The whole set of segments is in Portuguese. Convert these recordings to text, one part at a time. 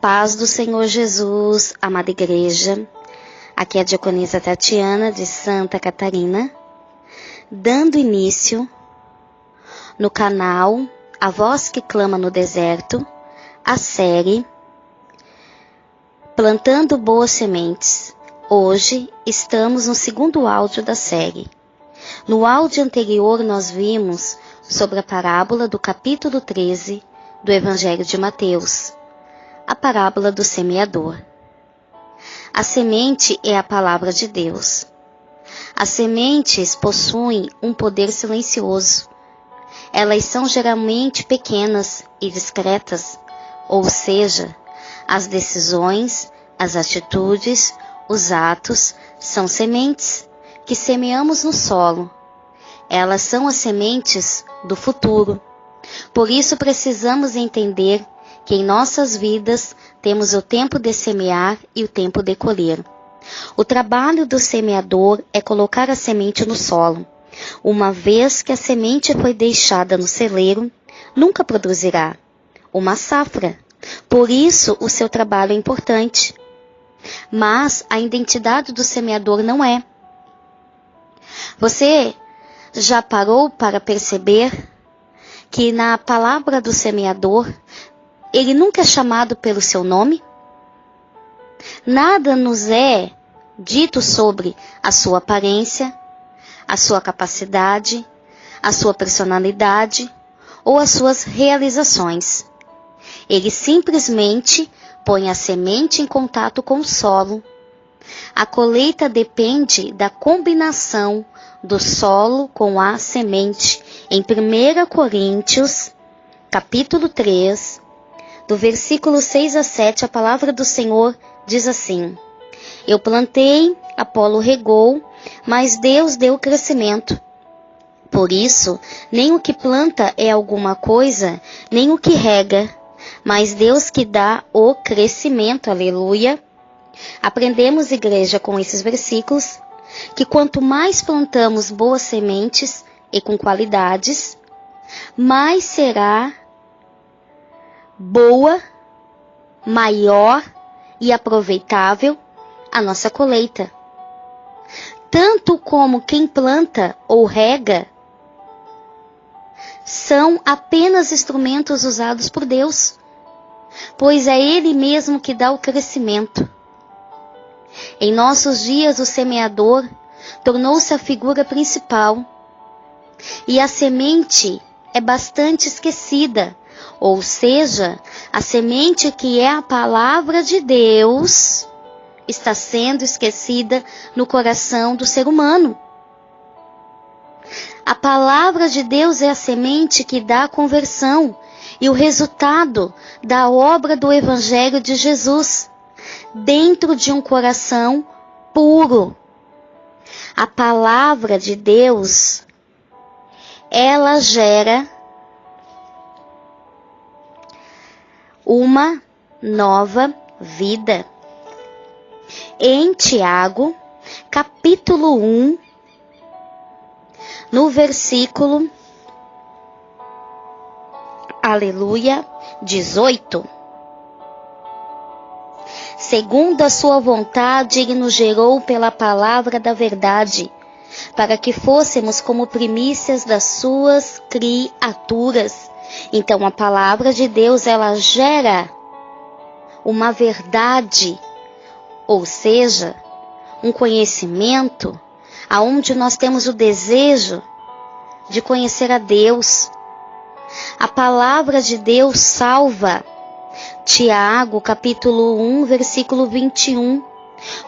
paz do Senhor Jesus, amada igreja. Aqui é a diaconisa Tatiana, de Santa Catarina, dando início no canal A Voz que Clama no Deserto, a série Plantando Boas Sementes. Hoje estamos no segundo áudio da série. No áudio anterior nós vimos sobre a parábola do capítulo 13 do Evangelho de Mateus, a parábola do semeador. A semente é a palavra de Deus. As sementes possuem um poder silencioso. Elas são geralmente pequenas e discretas, ou seja, as decisões, as atitudes, os atos são sementes que semeamos no solo. Elas são as sementes do futuro. Por isso precisamos entender que em nossas vidas temos o tempo de semear e o tempo de colher. O trabalho do semeador é colocar a semente no solo. Uma vez que a semente foi deixada no celeiro, nunca produzirá uma safra. Por isso o seu trabalho é importante. Mas a identidade do semeador não é. Você já parou para perceber que na palavra do semeador, ele nunca é chamado pelo seu nome? Nada nos é dito sobre a sua aparência, a sua capacidade, a sua personalidade ou as suas realizações. Ele simplesmente põe a semente em contato com o solo. A colheita depende da combinação do solo com a semente. Em 1 Coríntios, capítulo 3, do versículo 6 a 7, a palavra do Senhor diz assim: Eu plantei, Apolo regou, mas Deus deu o crescimento. Por isso, nem o que planta é alguma coisa, nem o que rega, mas Deus que dá o crescimento. Aleluia! Aprendemos, igreja, com esses versículos, que quanto mais plantamos boas sementes e com qualidades, mais será boa, maior e aproveitável a nossa colheita. Tanto como quem planta ou rega são apenas instrumentos usados por Deus, pois é Ele mesmo que dá o crescimento. Em nossos dias, o semeador tornou-se a figura principal e a semente é bastante esquecida, ou seja, a semente que é a palavra de Deus está sendo esquecida no coração do ser humano. A palavra de Deus é a semente que dá a conversão e o resultado da obra do Evangelho de Jesus dentro de um coração puro. A palavra de Deus, ela gera uma nova vida. Em Tiago, capítulo 1, no versículo, aleluia, 18. Segundo a sua vontade, Ele nos gerou pela palavra da verdade, para que fôssemos como primícias das suas criaturas. Então a palavra de Deus, ela gera uma verdade, ou seja, um conhecimento, aonde nós temos o desejo de conhecer a Deus. A palavra de Deus salva. Tiago, capítulo 1, versículo 21.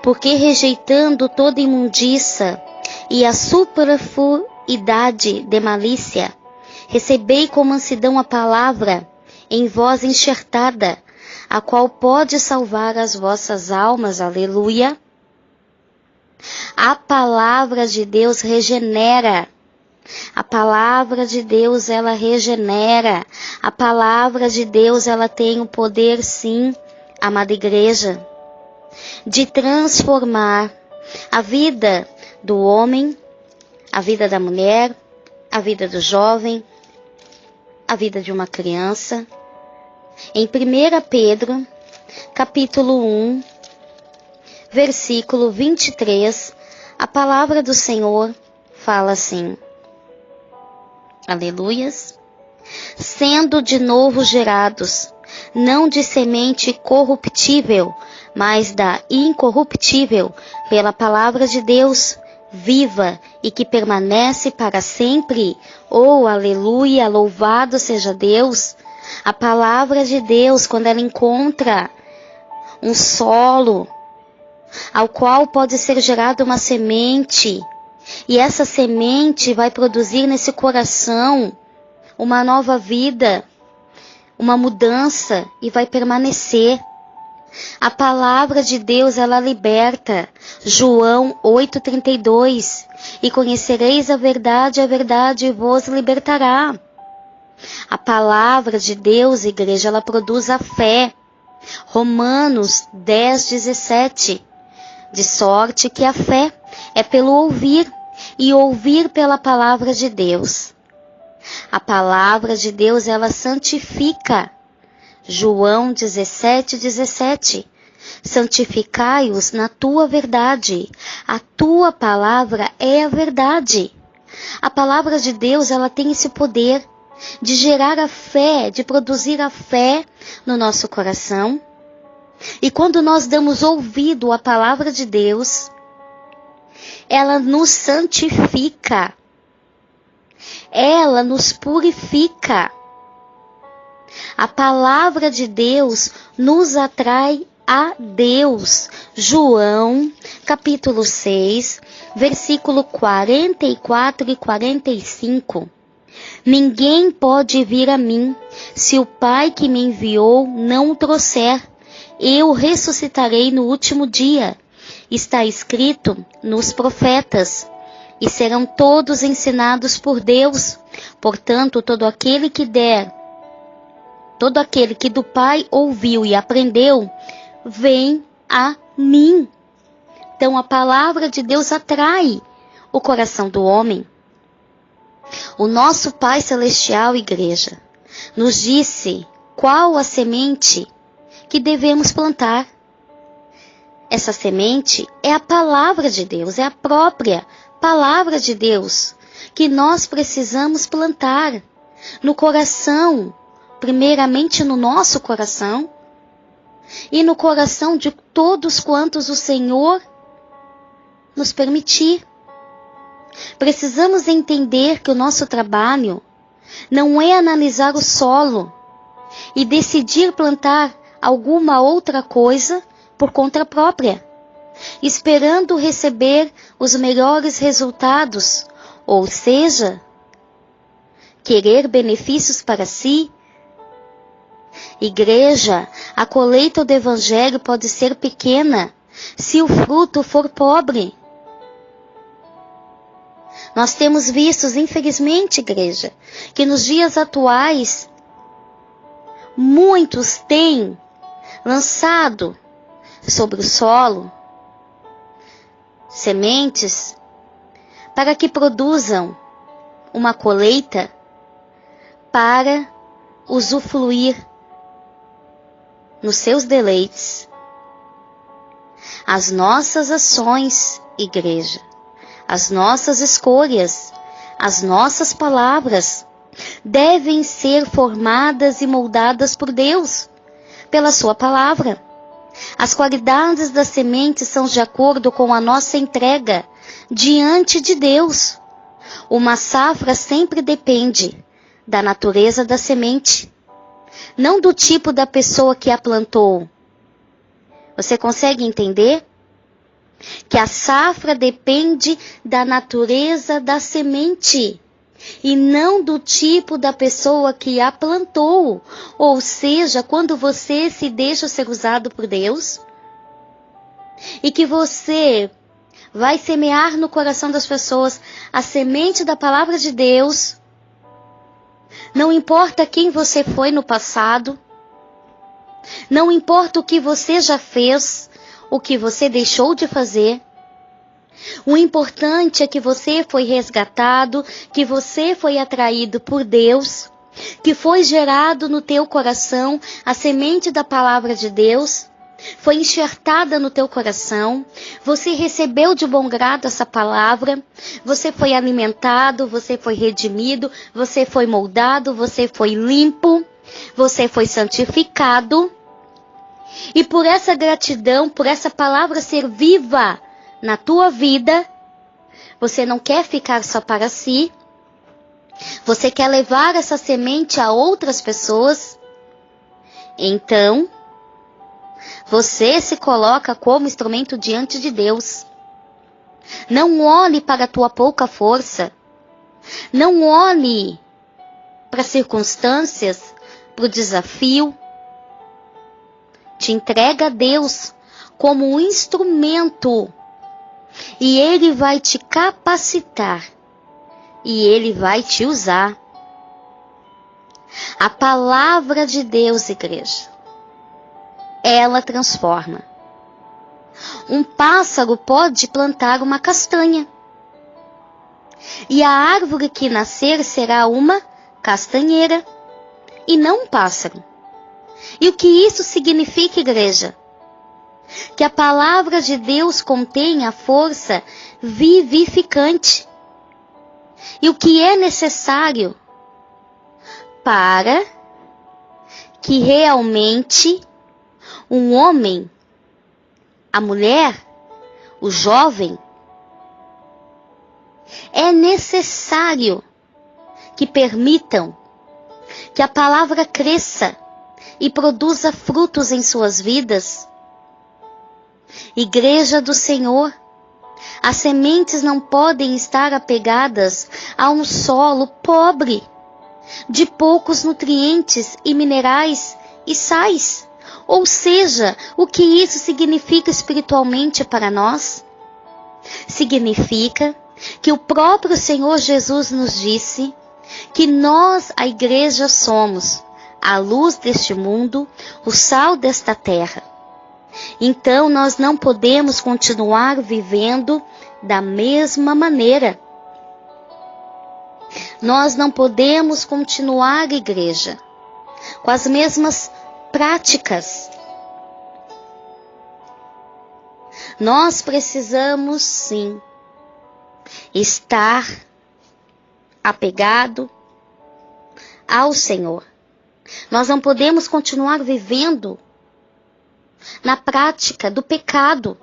Porque rejeitando toda imundícia e a superfluidade de malícia, recebei com mansidão a palavra em vós enxertada, a qual pode salvar as vossas almas. Aleluia! A palavra de Deus regenera. A palavra de Deus, ela regenera. A palavra de Deus, ela tem o poder, sim, amada igreja, de transformar a vida do homem, a vida da mulher, a vida do jovem, a vida de uma criança. Em 1 Pedro, capítulo 1, versículo 23, a palavra do Senhor fala assim: aleluias, sendo de novo gerados, não de semente corruptível, mas da incorruptível, pela palavra de Deus, viva e que permanece para sempre. Oh, aleluia, louvado seja Deus. A palavra de Deus, quando ela encontra um solo ao qual pode ser gerada uma semente, e essa semente vai produzir nesse coração uma nova vida, uma mudança, e vai permanecer. A palavra de Deus, ela liberta. João 8,32. E conhecereis a verdade vos libertará. A palavra de Deus, igreja, ela produz a fé. Romanos 10,17. De sorte que a fé é pelo ouvir, e ouvir pela palavra de Deus. A palavra de Deus, ela santifica. João 17,17. Santificai-os na tua verdade. A tua palavra é a verdade. A palavra de Deus, ela tem esse poder de gerar a fé, de produzir a fé no nosso coração. E quando nós damos ouvido à palavra de Deus, ela nos santifica. Ela nos purifica. A palavra de Deus nos atrai a Deus. João, capítulo 6, versículo 44 e 45. Ninguém pode vir a mim, se o Pai que me enviou não o trouxer. Eu ressuscitarei no último dia. Está escrito nos profetas. E serão todos ensinados por Deus. Portanto, todo aquele que do Pai ouviu e aprendeu, vem a mim. Então a palavra de Deus atrai o coração do homem. O nosso Pai Celestial, igreja, nos disse qual a semente que devemos plantar. Essa semente é a palavra de Deus, é a própria palavra de Deus que nós precisamos plantar no coração, primeiramente no nosso coração e no coração de todos quantos o Senhor nos permitir. Precisamos entender que o nosso trabalho não é analisar o solo e decidir plantar alguma outra coisa por conta própria, esperando receber os melhores resultados, ou seja, querer benefícios para si. Igreja, a colheita do Evangelho pode ser pequena se o fruto for pobre. Nós temos visto, infelizmente, igreja, que nos dias atuais, muitos têm lançado sobre o solo sementes para que produzam uma colheita para usufruir nos seus deleites. As nossas ações, igreja, as nossas escolhas, as nossas palavras devem ser formadas e moldadas por Deus, pela sua palavra. As qualidades das sementes são de acordo com a nossa entrega diante de Deus. Uma safra sempre depende da natureza da semente, não do tipo da pessoa que a plantou. Você consegue entender? Que a safra depende da natureza da semente e não do tipo da pessoa que a plantou. Ou seja, quando você se deixa ser usado por Deus e que você vai semear no coração das pessoas a semente da palavra de Deus, não importa quem você foi no passado, não importa o que você já fez, o que você deixou de fazer, o importante é que você foi resgatado, que você foi atraído por Deus que foi gerado no teu coração, a semente da palavra de Deus, foi enxertada no teu coração, você recebeu de bom grado essa palavra, você foi alimentado, você foi redimido, você foi moldado, você foi limpo, você foi santificado. E por essa gratidão, por essa palavra ser viva na tua vida, você não quer ficar só para si, você quer levar essa semente a outras pessoas. Então, você se coloca como instrumento diante de Deus. Não olhe para a tua pouca força. Não olhe para as circunstâncias, para o desafio. Te entrega a Deus como um instrumento. E Ele vai te capacitar. E Ele vai te usar. A palavra de Deus, igreja, ela transforma. Um pássaro pode plantar uma castanha. E a árvore que nascer será uma castanheira. E não um pássaro. E o que isso significa, igreja? Que a palavra de Deus contém a força vivificante. E o que é necessário para que realmente um homem, a mulher, o jovem, é necessário que permitam que a palavra cresça e produza frutos em suas vidas. Igreja do Senhor, as sementes não podem estar apegadas a um solo pobre, de poucos nutrientes e minerais e sais. Ou seja, o que isso significa espiritualmente para nós? Significa que o próprio Senhor Jesus nos disse que nós, a igreja, somos a luz deste mundo, o sal desta terra. Então nós não podemos continuar vivendo da mesma maneira. Nós não podemos continuar, igreja, com as mesmas práticas. Nós precisamos sim estar apegado ao Senhor. Nós não podemos continuar vivendo na prática do pecado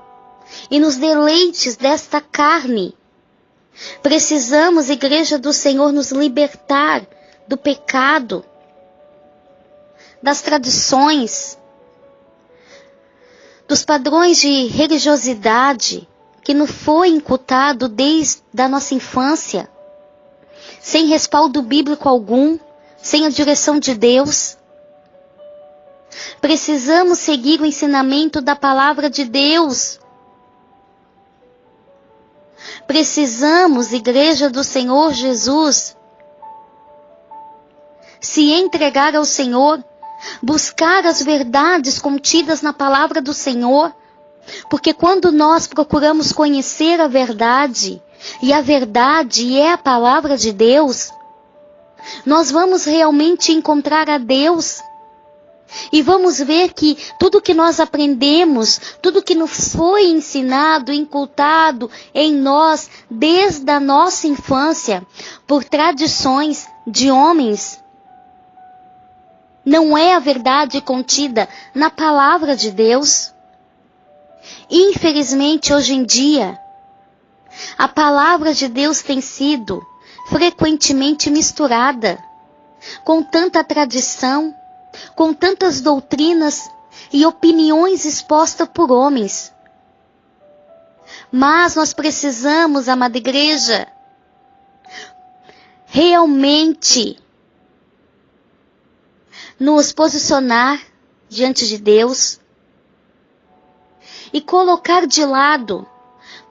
e nos deleites desta carne. Precisamos, igreja do Senhor, nos libertar do pecado, das tradições, dos padrões de religiosidade que nos foi incutado desde a nossa infância, sem respaldo bíblico algum, sem a direção de Deus. Precisamos seguir o ensinamento da palavra de Deus. Precisamos, igreja do Senhor Jesus, se entregar ao Senhor, buscar as verdades contidas na palavra do Senhor, porque quando nós procuramos conhecer a verdade, e a verdade é a palavra de Deus, nós vamos realmente encontrar a Deus. E vamos ver que tudo que nós aprendemos, tudo que nos foi ensinado, incultado em nós, desde a nossa infância, por tradições de homens, não é a verdade contida na palavra de Deus. Infelizmente, hoje em dia, a palavra de Deus tem sido frequentemente misturada com tanta tradição, com tantas doutrinas e opiniões expostas por homens. Mas nós precisamos, amada igreja, realmente nos posicionar diante de Deus e colocar de lado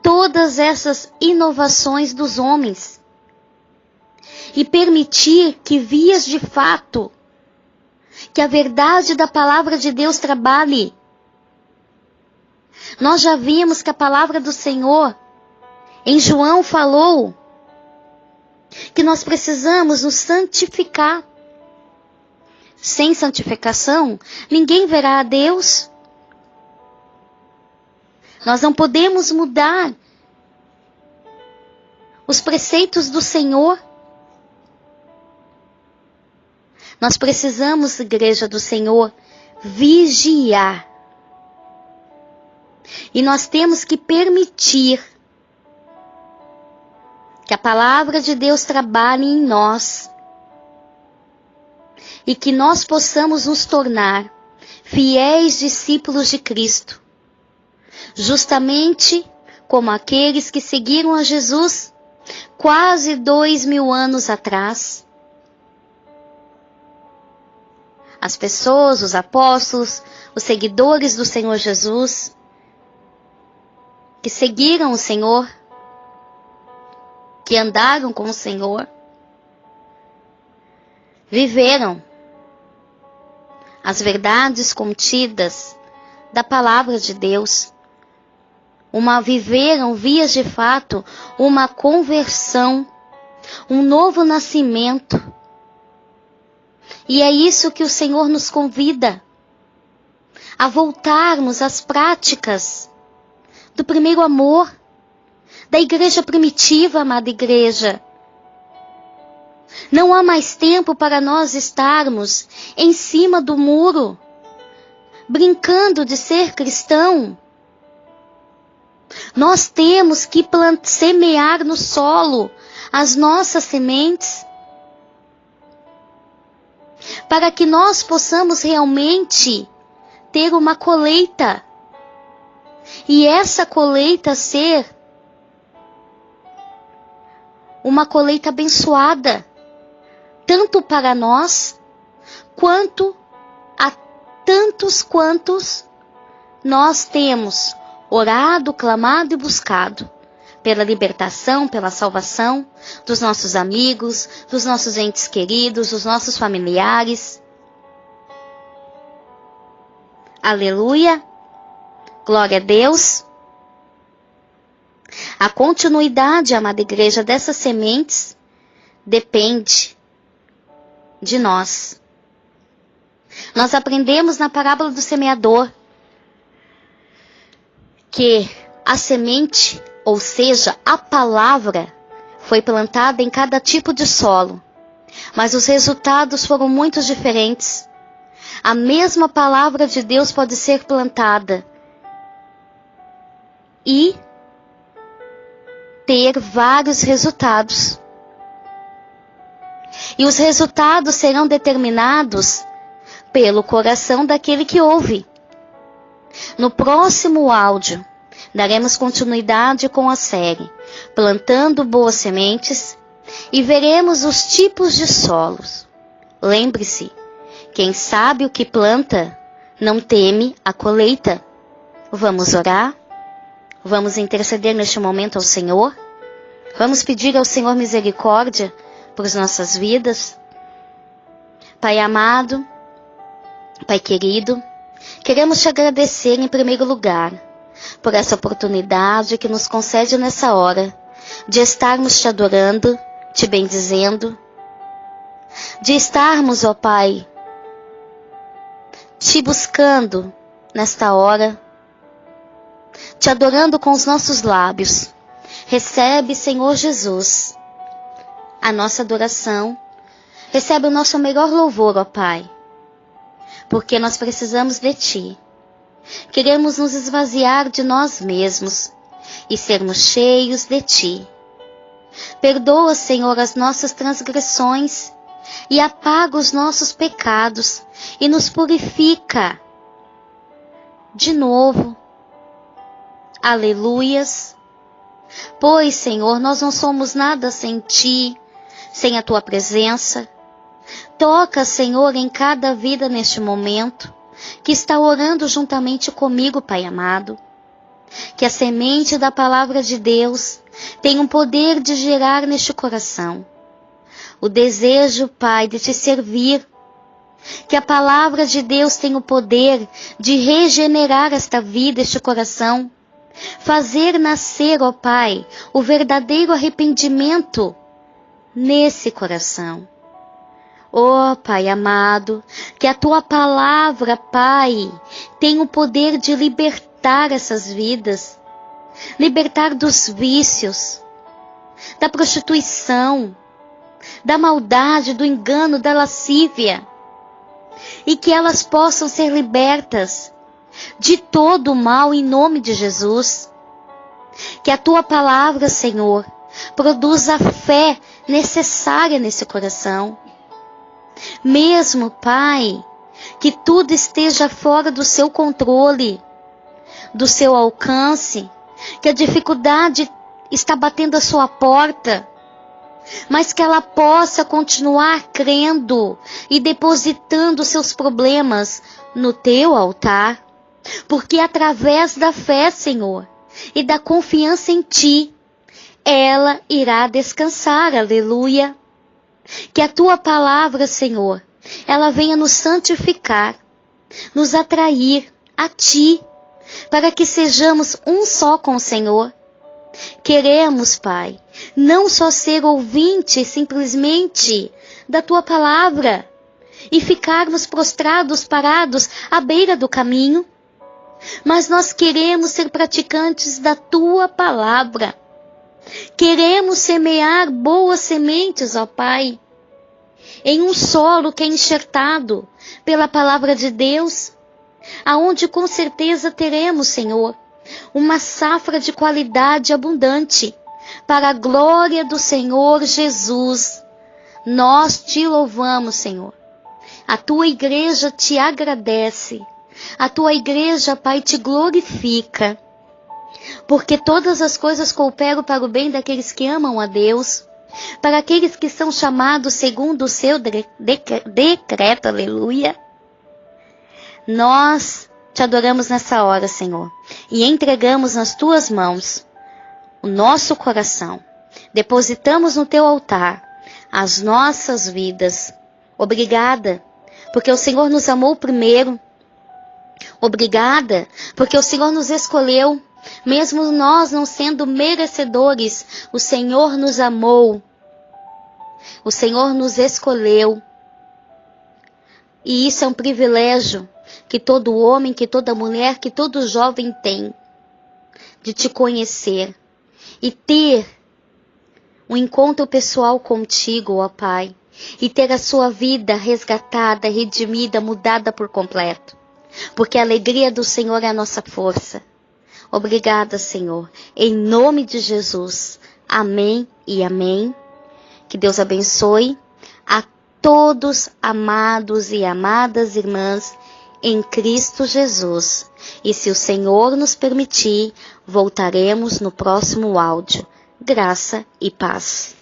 todas essas inovações dos homens e permitir que vias de fato, que a verdade da palavra de Deus trabalhe. Nós já vimos que a palavra do Senhor em João falou que nós precisamos nos santificar. sem santificação, ninguém verá a Deus. Nós não podemos mudar os preceitos do Senhor. Nós precisamos, Igreja do Senhor, vigiar. E nós temos que permitir que a palavra de Deus trabalhe em nós e que nós possamos nos tornar fiéis discípulos de Cristo, justamente como aqueles que seguiram a Jesus quase 2000 anos atrás. As pessoas, os apóstolos, os seguidores do Senhor Jesus, que seguiram o Senhor, que andaram com o Senhor, viveram as verdades contidas da palavra de Deus. Viveram, vias de fato, uma conversão, um novo nascimento. E é isso que o Senhor nos convida, a voltarmos às práticas do primeiro amor, da igreja primitiva, amada igreja. Não há mais tempo para nós estarmos em cima do muro, brincando de ser cristão. Nós temos que semear no solo as nossas sementes, para que nós possamos realmente ter uma colheita. E essa colheita ser uma colheita abençoada, tanto para nós, quanto a tantos quantos nós temos orado, clamado e buscado pela libertação, pela salvação dos nossos amigos, dos nossos entes queridos, dos nossos familiares. Aleluia! Glória a Deus! A continuidade, amada igreja, dessas sementes depende de nós. Nós aprendemos na parábola do semeador que a semente, ou seja, a palavra, foi plantada em cada tipo de solo, mas os resultados foram muito diferentes. A mesma palavra de Deus pode ser plantada e ter vários resultados. E os resultados serão determinados pelo coração daquele que ouve. No próximo áudio, daremos continuidade com a série Plantando Boas Sementes e veremos os tipos de solos. Lembre-se, quem sabe o que planta, não teme a colheita. Vamos orar? Vamos interceder neste momento ao Senhor? Vamos pedir ao Senhor misericórdia por nossas vidas? Pai amado, Pai querido, queremos te agradecer em primeiro lugar por essa oportunidade que nos concede nessa hora de estarmos te adorando, te bendizendo, de estarmos, ó Pai, te buscando nesta hora, te adorando com os nossos lábios. Recebe, Senhor Jesus, a nossa adoração, recebe o nosso melhor louvor, ó Pai, porque nós precisamos de Ti. Queremos nos esvaziar de nós mesmos e sermos cheios de Ti. Perdoa, Senhor, as nossas transgressões e apaga os nossos pecados e nos purifica de novo. Aleluias. Pois, Senhor, nós não somos nada sem Ti, sem a Tua presença. Toca, Senhor, em cada vida neste momento, que está orando juntamente comigo, Pai amado. Que a semente da palavra de Deus tenha um poder de gerar neste coração o desejo, Pai, de Te servir. Que a palavra de Deus tenha o poder de regenerar esta vida, este coração. Fazer nascer, ó Pai, o verdadeiro arrependimento nesse coração. Oh, Pai amado, que a Tua palavra, Pai, tenha o poder de libertar essas vidas, libertar dos vícios, da prostituição, da maldade, do engano, da lascívia, e que elas possam ser libertas de todo o mal em nome de Jesus. Que a Tua palavra, Senhor, produza a fé necessária nesse coração. Mesmo, Pai, que tudo esteja fora do seu controle, do seu alcance, que a dificuldade está batendo a sua porta, mas que ela possa continuar crendo e depositando seus problemas no teu altar, porque através da fé, Senhor, e da confiança em Ti, ela irá descansar, aleluia. Que a Tua palavra, Senhor, ela venha nos santificar, nos atrair a Ti, para que sejamos um só com o Senhor. Queremos, Pai, não só ser ouvintes simplesmente da Tua palavra e ficarmos prostrados, parados à beira do caminho, mas nós queremos ser praticantes da Tua palavra. Queremos semear boas sementes, ó Pai, em um solo que é enxertado pela palavra de Deus, aonde com certeza teremos, Senhor, uma safra de qualidade abundante, para a glória do Senhor Jesus. Nós Te louvamos, Senhor. A Tua igreja Te agradece. A Tua igreja, Pai, Te glorifica. Porque todas as coisas cooperam para o bem daqueles que amam a Deus, para aqueles que são chamados segundo o Seu decreto, aleluia. Nós Te adoramos nessa hora, Senhor, e entregamos nas Tuas mãos o nosso coração. Depositamos no Teu altar as nossas vidas. Obrigada, porque o Senhor nos amou primeiro. Obrigada, porque o Senhor nos escolheu. Mesmo nós não sendo merecedores, o Senhor nos amou. O Senhor nos escolheu. E isso é um privilégio que todo homem, que toda mulher, que todo jovem tem, de Te conhecer e ter um encontro pessoal contigo, ó Pai, e ter a sua vida resgatada, redimida, mudada por completo. Porque a alegria do Senhor é a nossa força. Obrigada, Senhor, em nome de Jesus. Amém e amém. Que Deus abençoe a todos, amados e amadas irmãs, em Cristo Jesus. E se o Senhor nos permitir, voltaremos no próximo áudio. Graça e paz.